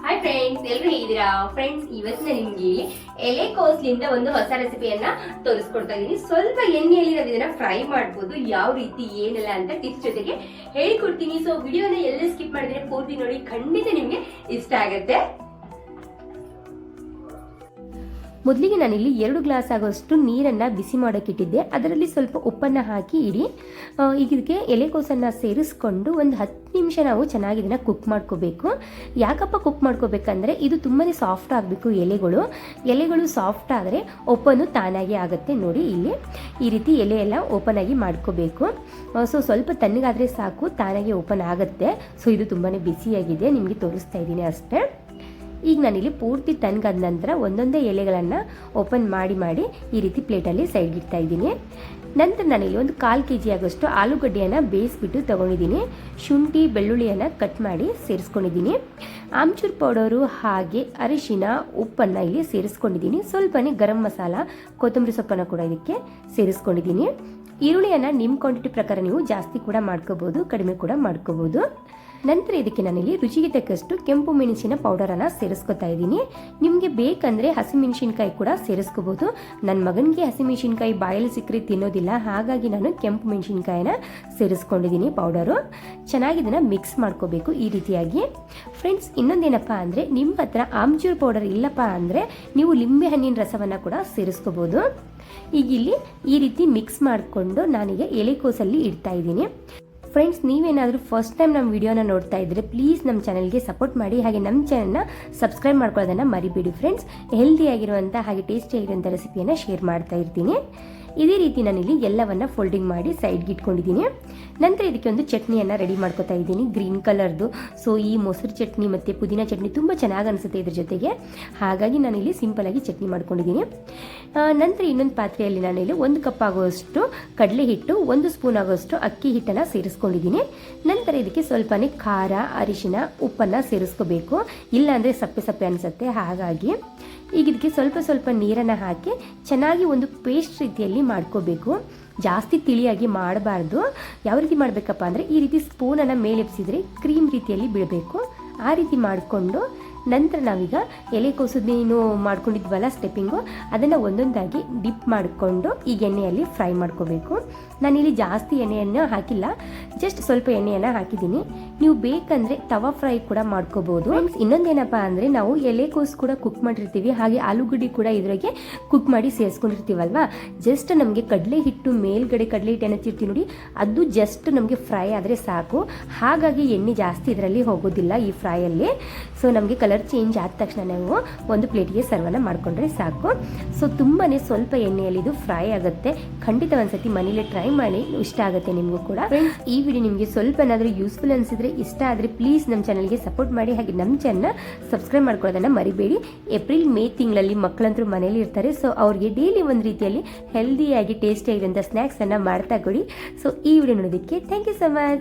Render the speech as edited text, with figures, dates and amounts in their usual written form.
Hi friends, ಎಲ್ಲರೂ ಹೇಗಿದ್ದೀರಾ? Friends, ಇವತ್ತು ನಾನು ನಿಮಗೆ ಎಲೆಕೋಸ್ಲಿಂದ ಒಂದು ಹೊಸ ರೆಸಿಪಿಯನ್ನ ತೋರಿಸ್ಕೊಡ್ತಾ ಇದ್ದೀನಿ. ಸ್ವಲ್ಪ ಎಣ್ಣೆಯಲ್ಲಿ ನಾವು ಇದನ್ನ ಫ್ರೈ ಮಾಡ್ಬೋದು, ಯಾವ ರೀತಿ ಏನೆಲ್ಲ ಅಂತ ಟಿಪ್ಸ್ ಜೊತೆಗೆ ಹೇಳಿಕೊಡ್ತೀನಿ. ಸೊ ವಿಡಿಯೋನ ಎಲ್ಲ ಸ್ಕಿಪ್ ಮಾಡಿದ್ರೆ ಪೂರ್ತಿ ನೋಡಿ, ಖಂಡಿತ ನಿಮ್ಗೆ ಇಷ್ಟ ಆಗುತ್ತೆ. ಮೊದಲಿಗೆ ನಾನಿಲ್ಲಿ 2 ಗ್ಲಾಸ್ ಆಗೋಷ್ಟು ನೀರನ್ನು ಬಿಸಿ ಮಾಡೋಕ್ಕಿಟ್ಟಿದ್ದೆ. ಅದರಲ್ಲಿ ಸ್ವಲ್ಪ ಉಪ್ಪನ್ನು ಹಾಕಿ ಇಡಿ. ಈಗ ಇದಕ್ಕೆ ಎಲೆಕೋಸನ್ನು ಸೇರಿಸ್ಕೊಂಡು ಒಂದು 10 ನಿಮಿಷ ನಾವು ಚೆನ್ನಾಗಿ ಇದನ್ನು ಕುಕ್ ಮಾಡ್ಕೋಬೇಕು. ಯಾಕಪ್ಪ ಕುಕ್ ಮಾಡ್ಕೋಬೇಕಂದ್ರೆ ಇದು ತುಂಬಾ ಸಾಫ್ಟ್ ಆಗಬೇಕು. ಎಲೆಗಳು ಸಾಫ್ಟ್ ಆದರೆ ಓಪನ್ನು ತಾನಾಗಿ ಆಗುತ್ತೆ. ನೋಡಿ, ಇಲ್ಲಿ ಈ ರೀತಿ ಎಲೆ ಎಲ್ಲ ಓಪನ್ ಆಗಿ ಮಾಡ್ಕೋಬೇಕು. ಸೊ ಸ್ವಲ್ಪ ತಣ್ಣಗಾದರೆ ಸಾಕು, ತಾನಾಗಿ ಓಪನ್ ಆಗುತ್ತೆ. ಸೊ ಇದು ತುಂಬಾ ಬಿಸಿಯಾಗಿದೆ, ನಿಮಗೆ ತೋರಿಸ್ತಾ ಇದ್ದೀನಿ ಅಷ್ಟೇ. ಈಗ ನಾನಿಲ್ಲಿ ಪೂರ್ತಿ ತಣ್ಣಗಾದ ನಂತರ ಒಂದೊಂದೇ ಎಲೆಗಳನ್ನು ಓಪನ್ ಮಾಡಿ ಈ ರೀತಿ ಪ್ಲೇಟಲ್ಲಿ ಸೈಡ್ ಇಡ್ತಾ ಇದ್ದೀನಿ. ನಂತರ ನಾನಿಲ್ಲಿ ಒಂದು 1/4 kg ಆಗೋಷ್ಟು ಆಲೂಗಡ್ಡೆಯನ್ನು ಬೇಯಿಸ್ಬಿಟ್ಟು ತೊಗೊಂಡಿದ್ದೀನಿ. ಶುಂಠಿ ಬೆಳ್ಳುಳ್ಳಿಯನ್ನು ಕಟ್ ಮಾಡಿ ಸೇರಿಸ್ಕೊಂಡಿದ್ದೀನಿ. ಆಮ್ಚೂರ್ ಪೌಡರು ಹಾಗೆ ಅರಿಶಿನ ಉಪ್ಪನ್ನು ಇಲ್ಲಿ ಸೇರಿಸ್ಕೊಂಡಿದ್ದೀನಿ. ಸ್ವಲ್ಪನೇ ಗರಂ ಮಸಾಲ, ಕೊತ್ತಂಬರಿ ಸೊಪ್ಪನ್ನು ಕೂಡ ಇದಕ್ಕೆ ಸೇರಿಸ್ಕೊಂಡಿದ್ದೀನಿ. ಈರುಳ್ಳಿಯನ್ನು ನಿಮ್ಮ ಕ್ವಾಂಟಿಟಿ ಪ್ರಕಾರ ನೀವು ಜಾಸ್ತಿ ಕೂಡ ಮಾಡ್ಕೋಬೋದು, ಕಡಿಮೆ ಕೂಡ ಮಾಡ್ಕೋಬೋದು. ನಂತರ ಇದಕ್ಕೆ ನಾನಿಲ್ಲಿ ರುಚಿಗೆ ತಕ್ಕಷ್ಟು ಕೆಂಪು ಮೆಣಸಿನ ಪೌಡರನ್ನು ಸೇರಿಸ್ಕೊತಾ ಇದ್ದೀನಿ. ನಿಮಗೆ ಬೇಕಂದರೆ ಹಸಿಮೆಣಸಿನ್ಕಾಯಿ ಕೂಡ ಸೇರಿಸ್ಕೋಬೋದು. ನನ್ನ ಮಗನಿಗೆ ಹಸಿಮೆಣಸಿನ್ಕಾಯಿ ಬಾಯಲ್ಲಿ ಸಿಕ್ಕರೆ ತಿನ್ನೋದಿಲ್ಲ, ಹಾಗಾಗಿ ನಾನು ಕೆಂಪು ಮೆಣಸಿನ್ಕಾಯಿನ ಸೇರಿಸ್ಕೊಂಡಿದ್ದೀನಿ ಪೌಡರು. ಚೆನ್ನಾಗಿ ಇದನ್ನು ಮಿಕ್ಸ್ ಮಾಡ್ಕೋಬೇಕು ಈ ರೀತಿಯಾಗಿ. ಫ್ರೆಂಡ್ಸ್, ಇನ್ನೊಂದೇನಪ್ಪ ಅಂದರೆ ನಿಮ್ಮ ಹತ್ರ ಆಮ್ಚೂರ್ ಪೌಡರ್ ಇಲ್ಲಪ್ಪ ಅಂದರೆ ನೀವು ಲಿಂಬೆ ಹಣ್ಣಿನ ರಸವನ್ನು ಕೂಡ ಸೇರಿಸ್ಕೋಬೋದು. ಈಗ ಇಲ್ಲಿ ಈ ರೀತಿ ಮಿಕ್ಸ್ ಮಾಡಿಕೊಂಡು ನಾನೀಗ ಎಲೆಕೋಸಲ್ಲಿ ಇಡ್ತಾ ಇದ್ದೀನಿ. ಫ್ರೆಂಡ್ಸ್, ನೀವೇನಾದರೂ ಫಸ್ಟ್ ಟೈಮ್ ನಮ್ಮ ವಿಡಿಯೋನ ನೋಡ್ತಾ ಇದ್ದರೆ ಪ್ಲೀಸ್ ನಮ್ಮ ಚಾನಲ್ಗೆ ಸಪೋರ್ಟ್ ಮಾಡಿ, ಹಾಗೆ ನಮ್ಮ ಚಾನಲ್ನ ಸಬ್ಸ್ಕ್ರೈಬ್ ಮಾಡ್ಕೊಳ್ಳೋದನ್ನು ಮರಿಬೇಡಿ. ಫ್ರೆಂಡ್ಸ್, ಹೆಲ್ದಿಯಾಗಿರುವಂಥ ಹಾಗೆ ಟೇಸ್ಟಿಯಾಗಿರುವಂಥ ರೆಸಿಪಿಯನ್ನು ಶೇರ್ ಮಾಡ್ತಾ ಇರ್ತೀನಿ. ಇದೇ ರೀತಿ ನಾನಿಲ್ಲಿ ಎಲ್ಲವನ್ನು ಫೋಲ್ಡಿಂಗ್ ಮಾಡಿ ಸೈಡ್ಗೆ ಇಟ್ಕೊಂಡಿದ್ದೀನಿ. ನಂತರ ಇದಕ್ಕೆ ಒಂದು ಚಟ್ನಿಯನ್ನು ರೆಡಿ ಮಾಡ್ಕೊತಾ ಇದ್ದೀನಿ, ಗ್ರೀನ್ ಕಲರ್ದು. ಸೊ ಈ ಮೊಸರು ಚಟ್ನಿ ಮತ್ತು ಪುದೀನ ಚಟ್ನಿ ತುಂಬ ಚೆನ್ನಾಗಿ ಅನಿಸುತ್ತೆ ಇದ್ರ ಜೊತೆಗೆ, ಹಾಗಾಗಿ ನಾನಿಲ್ಲಿ ಸಿಂಪಲಾಗಿ ಚಟ್ನಿ ಮಾಡ್ಕೊಂಡಿದ್ದೀನಿ. ನಂತರ ಇನ್ನೊಂದು ಪಾತ್ರೆಯಲ್ಲಿ ನಾನಿಲ್ಲಿ 1 ಕಪ್ ಆಗುವಷ್ಟು ಕಡಲೆ ಹಿಟ್ಟು, 1 ಸ್ಪೂನ್ ಆಗುವಷ್ಟು ಅಕ್ಕಿ ಹಿಟ್ಟನ್ನು ಸೇರಿಸ್ಕೊಂಡಿದ್ದೀನಿ. ನಂತರ ಇದಕ್ಕೆ ಸ್ವಲ್ಪನೇ ಖಾರ, ಅರಿಶಿನ, ಉಪ್ಪನ್ನು ಸೇರಿಸ್ಕೋಬೇಕು, ಇಲ್ಲಾಂದರೆ ಸಪ್ಪೆ ಸಪ್ಪೆ ಅನಿಸುತ್ತೆ. ಹಾಗಾಗಿ ಈಗ ಇದಕ್ಕೆ ಸ್ವಲ್ಪ ನೀರನ್ನು ಹಾಕಿ ಚೆನ್ನಾಗಿ ಒಂದು ಪೇಸ್ಟ್ ರೀತಿಯಲ್ಲಿ ಮಾಡ್ಕೋಬೇಕು. ಜಾಸ್ತಿ ತಿಳಿಯಾಗಿ ಮಾಡಬಾರ್ದು. ಯಾವ ರೀತಿ ಮಾಡಬೇಕಪ್ಪ ಅಂದರೆ ಈ ರೀತಿ ಸ್ಪೂನನ್ನು ಮೇಲೆ ಎಬ್ಸಿದ್ರೆ ಕ್ರೀಮ್ ರೀತಿಯಲ್ಲಿ ಬಿಡಬೇಕು. ಆ ರೀತಿ ಮಾಡಿಕೊಂಡು ನಂತರ ನಾವೀಗ ಎಲೆಕೋಸನ್ನೇನು ಮಾಡ್ಕೊಂಡಿದ್ವಲ್ಲ ಸ್ಟೆಪ್ಪಿಂಗು, ಅದನ್ನು ಒಂದೊಂದಾಗಿ ಡಿಪ್ ಮಾಡಿಕೊಂಡು ಈಗ ಎಣ್ಣೆಯಲ್ಲಿ ಫ್ರೈ ಮಾಡ್ಕೋಬೇಕು. ನಾನಿಲ್ಲಿ ಜಾಸ್ತಿ ಎಣ್ಣೆಯನ್ನು ಹಾಕಿಲ್ಲ, ಜಸ್ಟ್ ಸ್ವಲ್ಪ ಎಣ್ಣೆಯನ್ನು ಹಾಕಿದ್ದೀನಿ. ನೀವು ಬೇಕಂದರೆ ತವಾ ಫ್ರೈ ಕೂಡ ಮಾಡ್ಕೋಬೋದು. ಇನ್ನೊಂದೇನಪ್ಪ ಅಂದರೆ ನಾವು ಎಲೆಕೋಸು ಕೂಡ ಕುಕ್ ಮಾಡಿರ್ತೀವಿ, ಹಾಗೆ ಆಲೂಗಡ್ಡೆ ಕೂಡ ಇದ್ರಾಗೆ ಕುಕ್ ಮಾಡಿ ಸೇರಿಸ್ಕೊಂಡಿರ್ತೀವಲ್ವಾ. ಜಸ್ಟ್ ನಮಗೆ ಕಡಲೆ ಹಿಟ್ಟು ಮೇಲ್ಗಡೆ ಕಡಲೆ ಹಿಟ್ಟು ಏನಚ್ಚಿರ್ತೀವಿ ನೋಡಿ, ಅದು ಜಸ್ಟ್ ನಮಗೆ ಫ್ರೈ ಆದರೆ ಸಾಕು. ಹಾಗಾಗಿ ಎಣ್ಣೆ ಜಾಸ್ತಿ ಇದರಲ್ಲಿ ಹೋಗೋದಿಲ್ಲ ಈ ಫ್ರೈಯಲ್ಲಿ. ಸೊ ನಮಗೆ ಕಲರ್ ಚೇಂಜ್ ಆದ ತಕ್ಷಣ ನಾವು ಒಂದು ಪ್ಲೇಟಿಗೆ ಸರ್ವನ್ನ ಮಾಡಿಕೊಂಡ್ರೆ ಸಾಕು. ಸೊ ತುಂಬಾ ಸ್ವಲ್ಪ ಎಣ್ಣೆಯಲ್ಲಿ ಇದು ಫ್ರೈ ಆಗುತ್ತೆ. ಖಂಡಿತ ಒಂದ್ಸತಿ ಮನೇಲಿ ಟ್ರೈ ಮಾಡಿ, ಇಷ್ಟ ಆಗುತ್ತೆ ನಿಮಗೂ ಕೂಡ. ಫ್ರೆಂಡ್ಸ್, ಈ ವಿಡಿಯೋ ನಿಮಗೆ ಸ್ವಲ್ಪ ಏನಾದರೂ ಯೂಸ್ಫುಲ್ ಅನಿಸಿದ್ರೆ, ಇಷ್ಟ ಆದರೆ ಪ್ಲೀಸ್ ನಮ್ಮ ಚಾನಲ್ಗೆ ಸಪೋರ್ಟ್ ಮಾಡಿ, ಹಾಗೆ ನಮ್ಮ ಚಾನಲ್ನ ಸಬ್ಸ್ಕ್ರೈಬ್ ಮಾಡ್ಕೊಳ್ಳೋದನ್ನು ಮರಿಬೇಡಿ. ಏಪ್ರಿಲ್ ಮೇ ತಿಂಗಳಲ್ಲಿ ಮಕ್ಕಳಂತರೂ ಮನೇಲಿ ಇರ್ತಾರೆ. ಸೊ ಅವ್ರಿಗೆ ಡೈಲಿ ಒಂದು ರೀತಿಯಲ್ಲಿ ಹೆಲ್ದಿಯಾಗಿ ಟೇಸ್ಟಿಯಾಗಿರುವಂಥ ಸ್ನ್ಯಾಕ್ಸನ್ನು ಮಾಡ್ತಾ ಕೊಡಿ. ಸೊ ಈ ವಿಡಿಯೋ ನೋಡೋದಕ್ಕೆ ಥ್ಯಾಂಕ್ ಯು ಸೊ ಮಚ್.